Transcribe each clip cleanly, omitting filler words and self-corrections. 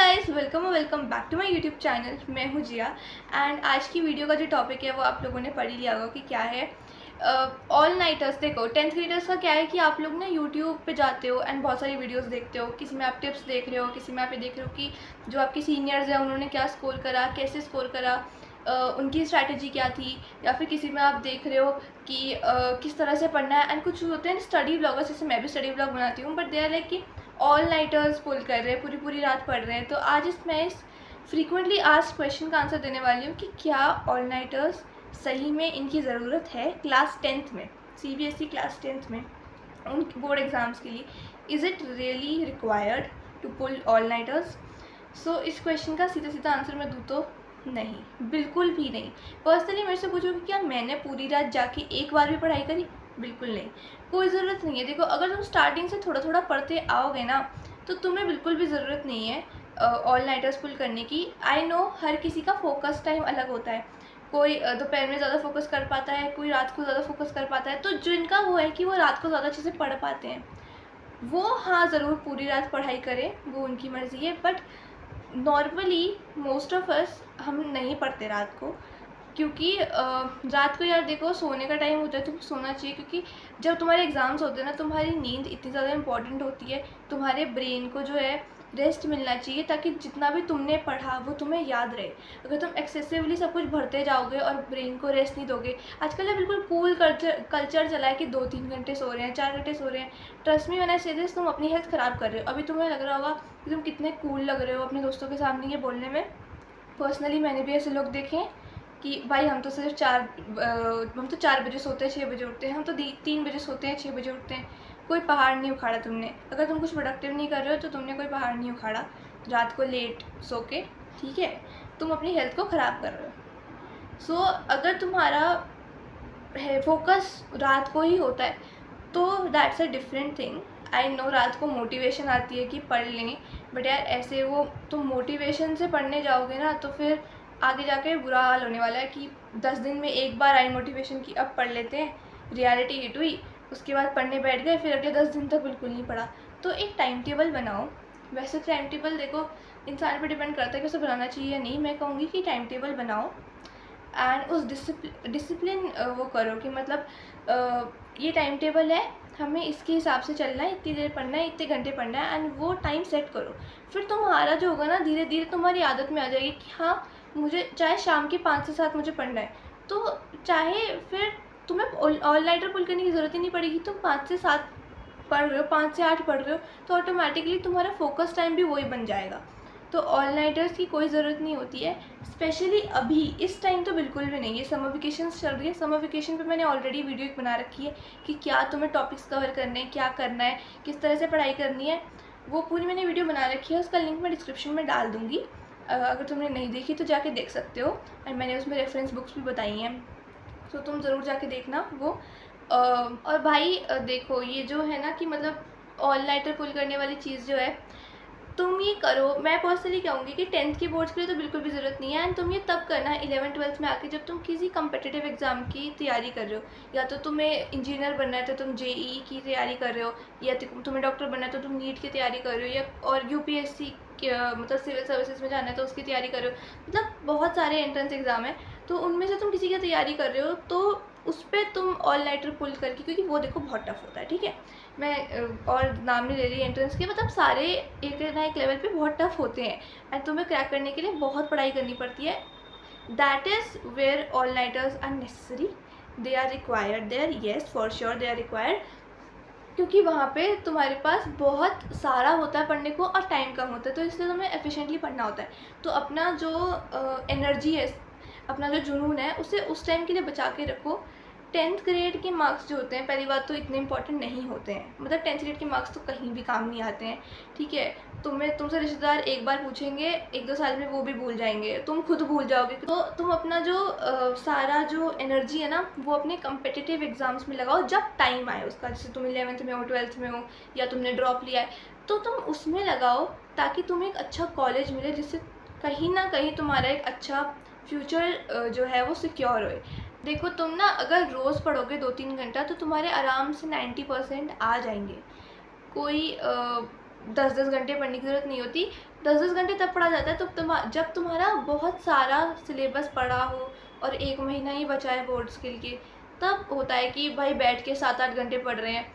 Guys, welcome back to my YouTube channel. मैं हूँ जिया and आज की वीडियो का जो टॉपिक है वो आप लोगों ने पढ़ ही लिया होगा कि क्या है। ऑल नाइटर्स। देखो 10th ग्रेडर्स का क्या है कि आप लोग ना यूट्यूब पे जाते हो एंड बहुत सारी वीडियोस देखते हो। किसी में आप टिप्स देख रहे हो, किसी में आप ये देख रहे हो कि जो आपके सीनियर्स हैं उन्होंने क्या स्कोर करा, कैसे स्कोर करा, उनकी स्ट्रैटेजी क्या थी, या फिर किसी में आप देख रहे हो कि किस तरह से पढ़ना है। एंड कुछ होते हैं स्टडी ब्लॉगर्स, जैसे मैं भी स्टडी ब्लॉग बनाती हूँ, बट दे आर लाइक कि ऑल नाइटर्स पुल कर रहे हैं, पूरी पूरी रात पढ़ रहे हैं। तो आज मैं इस फ्रीक्वेंटली आस्क्ड क्वेश्चन का आंसर देने वाली हूँ कि क्या ऑल नाइटर्स सही में इनकी ज़रूरत है क्लास 10th में, CBSE क्लास 10th में, उन बोर्ड एग्ज़ाम्स के लिए। Is it really required to pull all nighters? So इस क्वेश्चन का सीधा सीधा आंसर मैं दूँ तो नहीं, बिल्कुल भी नहीं। पर्सनली मेरे से पूछो कि क्या मैंने पूरी रात जाके एक बार भी पढ़ाई करी? बिल्कुल नहीं, कोई ज़रूरत नहीं है। देखो, अगर तुम स्टार्टिंग से थोड़ा थोड़ा पढ़ते आओगे ना तो तुम्हें बिल्कुल भी ज़रूरत नहीं है ऑल नाइटर्स पुल करने की। आई नो हर किसी का फोकस टाइम अलग होता है। कोई दोपहर में ज़्यादा फोकस कर पाता है, कोई रात को ज़्यादा फोकस कर पाता है। तो जिनका वो है कि वो रात को ज़्यादा अच्छे से पढ़ पाते हैं, वो हाँ ज़रूर पूरी रात पढ़ाई करें, वो उनकी मर्ज़ी है। But normally most of us हम नहीं पढ़ते रात को, क्योंकि रात को यार देखो सोने का टाइम होता है, तुम सोना चाहिए। क्योंकि जब तुम्हारे एग्ज़ाम्स होते हैं ना, तुम्हारी नींद इतनी ज़्यादा इंपॉर्टेंट होती है, तुम्हारे ब्रेन को जो है रेस्ट मिलना चाहिए, ताकि जितना भी तुमने पढ़ा वो तुम्हें याद रहे। अगर तुम एक्सेसिवली सब कुछ भरते जाओगे और ब्रेन को रेस्ट नहीं दोगे, आजकल ये बिल्कुल कूल कल्चर चला है कि 2-3 घंटे सो रहे हैं, 4 घंटे सो रहे हैं। ट्रस्ट मी व्हेन आई से दिस, तुम अपनी हेल्थ ख़राब कर रहे हो। अभी तुम्हें लग रहा होगा कि तुम कितने कूल लग रहे हो अपने दोस्तों के सामने ये बोलने में। पर्सनली मैंने भी ऐसे लोग देखे हैं कि भाई हम तो सिर्फ हम तो 4 बजे सोते हैं, 6 बजे उठते हैं, हम तो 3 बजे सोते हैं, 6 बजे उठते हैं। कोई पहाड़ नहीं उखाड़ा तुमने। अगर तुम कुछ प्रोडक्टिव नहीं कर रहे हो तो तुमने कोई पहाड़ नहीं उखाड़ा रात को लेट सो के, ठीक है? तुम अपनी हेल्थ को ख़राब कर रहे हो। सो अगर तुम्हारा फोकस रात को ही होता है तो that's a different thing. I know रात को मोटिवेशन आती है कि पढ़ लें, बट यार ऐसे वो तुम मोटिवेशन से पढ़ने जाओगे ना तो फिर आगे जाके बुरा हाल होने वाला है कि 10 दिन में एक बार आई मोटिवेशन की अब पढ़ लेते हैं, रियलिटी हिट हुई, उसके बाद पढ़ने बैठ गए, फिर अगले 10 दिन तक बिल्कुल नहीं पढ़ा। तो एक टाइम टेबल बनाओ। वैसे टाइम टेबल देखो इंसान पर डिपेंड करता है कि उसे बनाना चाहिए या नहीं। मैं कहूँगी कि टाइम टेबल बनाओ एंड उस डिसिप्लिन वो करो कि मतलब ये टाइम टेबल है, हमें इसके हिसाब से चलना है, इतनी देर पढ़ना है, इतने घंटे पढ़ना है, एंड वो टाइम सेट करो। फिर तुम्हारा जो होगा ना, धीरे धीरे तुम्हारी आदत में आ जाएगी कि हाँ मुझे चाहे शाम के 5 से 7 मुझे पढ़ना है, तो चाहे फिर तुम्हें ऑल नाइटर पुल करने की ज़रूरत ही नहीं पड़ेगी। तुम 5 से 7 पढ़ रहे हो, 5 से 8 पढ़ रहे हो, तो ऑटोमेटिकली तुम्हारा फोकस टाइम भी वही बन जाएगा। तो ऑल नाइटर्स की कोई ज़रूरत नहीं होती है, स्पेशली अभी इस टाइम तो बिल्कुल भी नहीं है। समर वेकेशन चल रही है, समर वेकेशन पे मैंने ऑलरेडी वीडियो एक बना रखी है कि क्या तुम्हें टॉपिक्स कवर करने हैं, क्या करना है, किस तरह से पढ़ाई करनी है। वो पूरी मैंने वीडियो बना रखी है, उसका लिंक मैं डिस्क्रिप्शन में डाल दूँगी। अगर तुमने नहीं देखी तो जाके देख सकते हो, एंड मैंने उसमें रेफरेंस बुक्स भी बताई हैं, तो तुम ज़रूर जाके देखना वो। और भाई देखो ये जो है ना कि मतलब ऑल नाइटर पुल करने वाली चीज़ जो है, तुम ये करो। मैं पर्सनली कहूँगी कि 10th के बोर्ड्स के लिए तो बिल्कुल भी ज़रूरत नहीं है, एंड तुम ये तब करना है 11th-12th में आके, जब तुम किसी कम्पिटिटिव एग्ज़ाम की तैयारी कर रहे हो। या तो तुम्हें इंजीनियर बनना है तो तुम JEE की तैयारी कर रहे हो, या तुम्हें डॉक्टर बनना है तो तुम नीट की तैयारी कर रहे हो, या और UPSC मतलब सिविल सर्विसेज में जाना है तो उसकी तैयारी कर रहे हो। मतलब बहुत सारे एंट्रेंस एग्ज़ाम है, तो उनमें से तुम किसी की तैयारी कर रहे हो तो उस पर तुम ऑल नाइटर पुल करके, क्योंकि वो देखो बहुत टफ होता है, ठीक है? मैं और नाम नहीं ले रही एंट्रेंस के, मतलब सारे एक ना एक लेवल पे बहुत टफ होते हैं, एंड तुम्हें क्रैक करने के लिए बहुत पढ़ाई करनी पड़ती है। That is where all nighters are necessary, they are required there, yes for sure they are required. क्योंकि वहाँ पे तुम्हारे पास बहुत सारा होता है पढ़ने को और टाइम कम होता है, तो इसलिए तुम्हें एफिशिएंटली पढ़ना होता है। तो अपना जो एनर्जी है, अपना जो जुनून है, उसे उस टाइम के लिए बचा के रखो। 10th ग्रेड के मार्क्स जो होते हैं, पहली बात तो इतने इंपॉर्टेंट नहीं होते हैं, मतलब 10th ग्रेड के मार्क्स तो कहीं भी काम नहीं आते हैं, ठीक है? तुमसे रिश्तेदार एक बार पूछेंगे, 1-2 साल में वो भी भूल जाएंगे, तुम खुद भूल जाओगे। तो तुम अपना जो सारा जो एनर्जी है ना, वो अपने कम्पिटिटिव एग्ज़ाम्स में लगाओ जब टाइम आए उसका। जैसे तुम 11th में हो, 12th में हो, या तुमने ड्रॉप लिया है, तो तुम उसमें लगाओ ताकि तुम्हें एक अच्छा कॉलेज मिले, जिससे कहीं ना कहीं तुम्हारा एक अच्छा फ्यूचर जो है वो सिक्योर होए। देखो तुम ना अगर रोज़ पढ़ोगे 2-3 घंटा तो तुम्हारे आराम से 90% आ जाएंगे। कोई 10-10 घंटे पढ़ने की ज़रूरत नहीं होती। 10-10 घंटे तब पढ़ा जाता है जब तुम्हारा बहुत सारा सिलेबस पढ़ा हो और 1 महीना ही बचा है बोर्ड्स के लिए, तब होता है कि भाई बैठ के 7-8 घंटे पढ़ रहे हैं।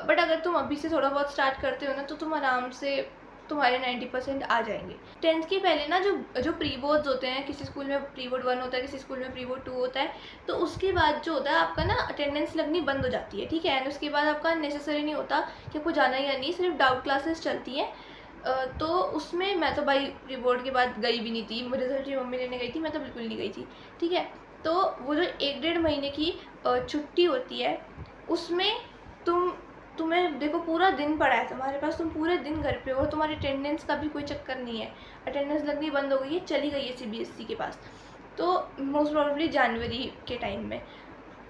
बट अगर तुम अभी से थोड़ा बहुत स्टार्ट करते हो ना, तो तुम आराम से तुम्हारे 90% आ जाएंगे। 10th के पहले ना जो प्री बोर्ड्स होते हैं, किसी स्कूल में प्री बोर्ड 1 होता है, किसी स्कूल में प्री बोर्ड 2 होता है, तो उसके बाद जो होता है आपका ना अटेंडेंस लगनी बंद हो जाती है, ठीक है। एंड उसके बाद आपका नेसेसरी नहीं होता कि आपको जाना या नहीं, सिर्फ डाउट क्लासेस चलती हैं। तो उसमें मैं तो भाई प्री बोर्ड के बाद गई भी नहीं थी, मुझे रिजल्ट मम्मी लेने गई थी, मैं तो बिल्कुल नहीं गई थी, ठीक है। तो वो जो 1-1.5 महीने की छुट्टी होती है, उसमें तुम्हें देखो पूरा दिन पड़ा है तुम्हारे पास, तुम पूरे दिन घर पे हो और तुम्हारी अटेंडेंस का भी कोई चक्कर नहीं है। अटेंडेंस लगनी बंद हो गई है, चली गई है CBSE के पास, तो मोस्ट प्रॉबेबली जनवरी के टाइम में।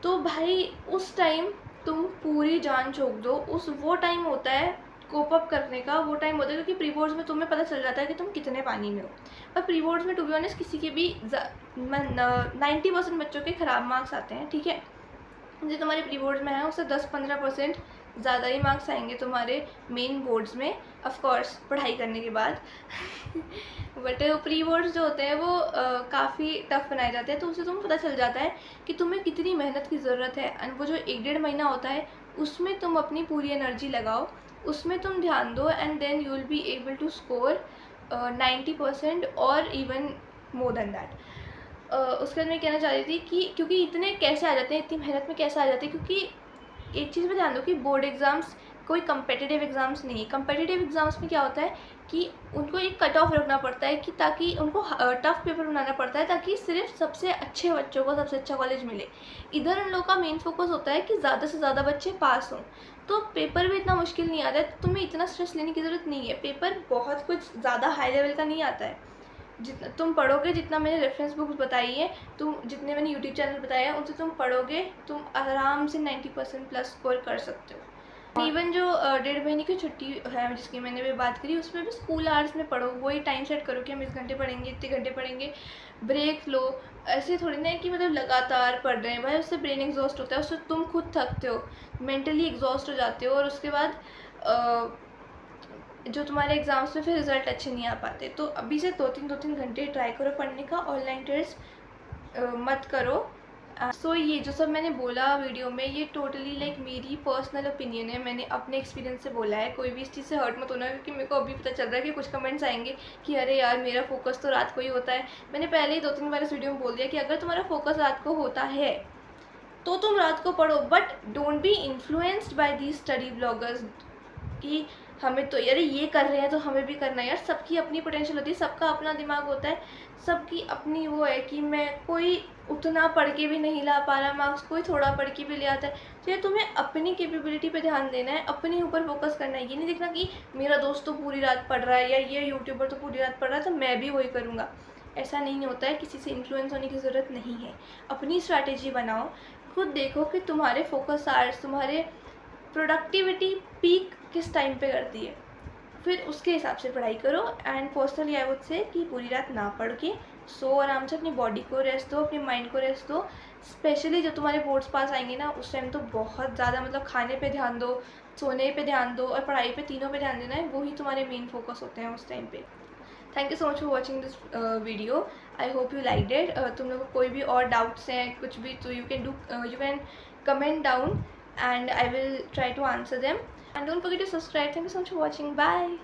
तो भाई उस टाइम तुम पूरी जान झोंक दो। वो टाइम होता है कोप अप करने का, वो टाइम होता है क्योंकि प्री बोर्ड्स में तुम्हें पता चल जाता है कि तुम कितने पानी में हो। और प्री बोर्ड्स में टू बी ऑनेस्ट किसी के भी 90% बच्चों के ख़राब मार्क्स आते हैं, ठीक है। जो तुम्हारे प्री बोर्ड्स में है उससे 10-15% ज़्यादा ही मार्क्स आएंगे तुम्हारे मेन बोर्ड्स में, ऑफ कोर्स पढ़ाई करने के बाद। बट प्री बोर्ड्स जो होते हैं वो काफ़ी टफ बनाए जाते हैं, तो उससे तुम्हें पता चल जाता है कि तुम्हें कितनी मेहनत की ज़रूरत है। एंड वो जो 1-1.5 महीना होता है उसमें तुम अपनी पूरी एनर्जी लगाओ, उसमें तुम ध्यान दो, and then you will be able to score 90% और इवन मोर देन दैट। उसके बाद मैं कहना चाह रही थी कि क्योंकि इतने कैसे आ जाते हैं, इतनी मेहनत में कैसे आ जाते हैं, क्योंकि एक चीज़ में ध्यान दो कि बोर्ड एग्ज़ाम्स कोई कम्पिटिटिव एग्ज़ाम्स नहीं। कम्पिटिटिव एग्ज़ाम्स में क्या होता है कि उनको एक कट ऑफ रखना पड़ता है, कि ताकि उनको टफ़ पेपर बनाना पड़ता है, ताकि सिर्फ सबसे अच्छे बच्चों को सबसे अच्छा कॉलेज मिले। इधर उन लोगों का मेन फोकस होता है कि ज़्यादा से ज़्यादा बच्चे पास हों, तो पेपर भी इतना मुश्किल नहीं आता है, तो तुम्हें इतना स्ट्रेस लेने की ज़रूरत नहीं है। पेपर बहुत कुछ ज़्यादा हाई लेवल का नहीं आता है। जितना तुम पढ़ोगे, जितना मैंने रेफरेंस बुक्स बताई है, तुम जितने मैंने यूट्यूब चैनल बताया है, उनसे तुम पढ़ोगे, तुम आराम से 90% प्लस स्कोर कर सकते हो। इवन जो 1.5 महीने की छुट्टी है जिसकी मैंने भी बात करी, उसमें भी स्कूल आवर्स में पढ़ो, वही टाइम सेट करो कि हम इस घंटे पढ़ेंगे, इतने घंटे पढ़ेंगे, ब्रेक लो। ऐसे थोड़ी ना है कि मतलब लगातार पढ़ रहे हैं, भाई उससे ब्रेन एग्जॉस्ट होता है, उससे तुम खुद थकते हो, मेंटली एग्जॉस्ट हो जाते हो, और उसके बाद जो तुम्हारे एग्ज़ाम्स में फिर रिज़ल्ट अच्छे नहीं आ पाते। तो अभी से 2-3 घंटे ट्राई करो पढ़ने का, ऑनलाइन टेस्ट मत करो। सो ये जो सब मैंने बोला वीडियो में, ये टोटली लाइक मेरी पर्सनल ओपिनियन है, मैंने अपने एक्सपीरियंस से बोला है। कोई भी इस चीज़ से हर्ट मत होना, क्योंकि मेरे को अभी पता चल रहा है कि कुछ कमेंट्स आएंगे कि अरे यार मेरा फोकस तो रात को ही होता है। मैंने पहले ही 2-3 बार इस वीडियो में बोल दिया कि अगर तुम्हारा फोकस रात को होता है तो तुम रात को पढ़ो, but don't be influenced by these study bloggers कि हमें तो यार ये कर रहे हैं तो हमें भी करना है। यार सबकी अपनी पोटेंशियल होती है, सबका अपना दिमाग होता है, सबकी अपनी वो है कि मैं कोई उतना पढ़ के भी नहीं ला पा रहा मार्क्स, कोई थोड़ा पढ़ के भी ले आता है। तो ये तुम्हें अपनी कैपेबिलिटी पे ध्यान देना है, अपने ऊपर फोकस करना है। ये नहीं देखना कि मेरा दोस्त तो पूरी रात पढ़ रहा है या ये यूट्यूबर तो पूरी रात पढ़ रहा है तो मैं भी वही करूँगा। ऐसा नहीं होता है, किसी से इन्फ्लुएंस होने की ज़रूरत नहीं है। अपनी स्ट्रैटेजी बनाओ, खुद देखो कि तुम्हारे फोकस आवर्स, तुम्हारे प्रोडक्टिविटी पीक किस टाइम पे करती है, फिर उसके हिसाब से पढ़ाई करो। And personally I would say कि पूरी रात ना पढ़ के सो आराम से, अपनी बॉडी को रेस्ट दो, अपने माइंड को रेस्ट दो। स्पेशली जब तुम्हारे बोर्ड्स पास आएंगे ना, उस टाइम तो बहुत ज़्यादा मतलब खाने पे ध्यान दो, सोने पे ध्यान दो और पढ़ाई पे, तीनों पे ध्यान देना है। वही तुम्हारे मेन फोकस होते हैं उस टाइम पे। Thank you so much for watching this video, I hope you like it. तुम लोग को कोई भी और डाउट्स हैं कुछ भी, तो you can comment down and I will try to answer them, and don't forget to subscribe. Thank you so much for watching. Bye.